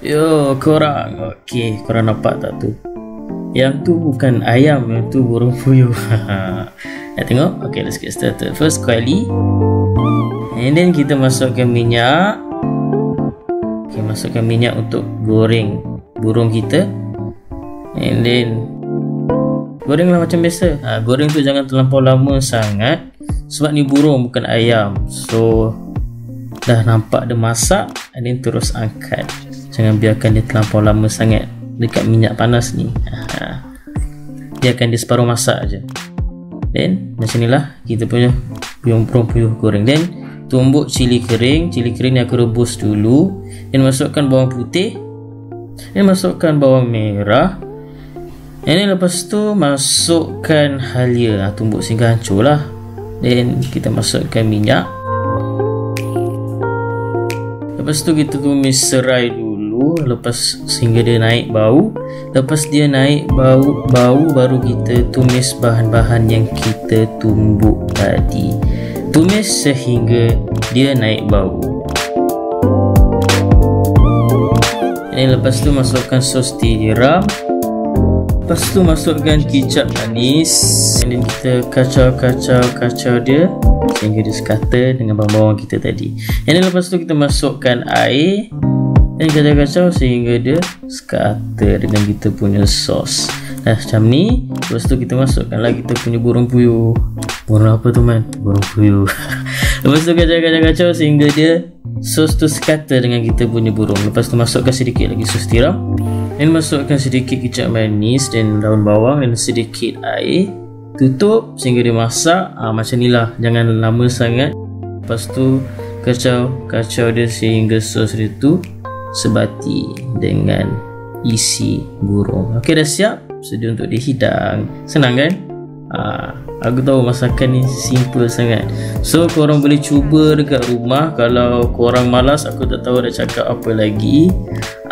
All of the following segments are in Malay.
Yo korang, okey, korang nampak tak tu? Yang tu bukan ayam, yang tu burung puyuh. Nak tengok? Okay, let's get started. First kali, and then kita masukkan minyak. Okay, masukkan minyak untuk goreng burung kita. And then gorenglah macam biasa. Goreng tu jangan terlampau lama sangat, sebab ni burung bukan ayam. So dah nampak dia masak, and then terus angkat. Jangan biarkan dia terlampau lama sangat dekat minyak panas ni. Biarkan dia separuh masak aja. Then macam inilah kita punya burung puyuh goreng. Then tumbuk cili kering. Cili kering ni aku rebus dulu. Then masukkan bawang putih. Then masukkan bawang merah. And then lepas tu masukkan halia. Tumbuk sehingga hancur lah. Then kita masukkan minyak. Lepas tu kita tumis serai dulu. Lepas sehingga dia naik bau. Lepas dia naik bau baru kita tumis bahan-bahan yang kita tumbuk tadi. Tumis sehingga dia naik bau. Dan lepas tu masukkan sos tiram. Lepas tu masukkan kicap manis. Dan kita kacau dia sehingga dia sekata dengan bawang kita tadi. Dan lepas tu kita masukkan air dan kacau-kacau sehingga dia sekata dengan kita punya sos. Dah macam ni. Lepas tu kita masukkan lagi kita punya burung puyuh. Burung apa tu man? Burung puyuh. Lepas tu kacau-kacau sehingga dia sos tu sekata dengan kita punya burung. Lepas tu masukkan sedikit lagi sos tiram. Dan masukkan sedikit kicap manis dan daun bawang dan sedikit air. Tutup sehingga dia masak. Macam ni lah, jangan lama sangat. Lepas tu kacau dia sehingga sos dia tu sebati dengan isi burung. Okey, dah siap, sedia untuk dihidang. Senang kan? Aku tahu masakan ni simple sangat. So korang boleh cuba dekat rumah. Kalau korang malas, aku tak tahu nak cakap apa lagi.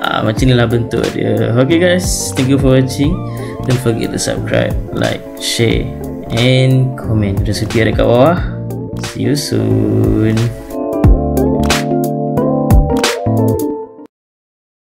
Macam ni lah bentuk dia. Okay guys, thank you for watching. Don't forget to subscribe, like, share and comment. Resepi ada kat bawah. See you soon.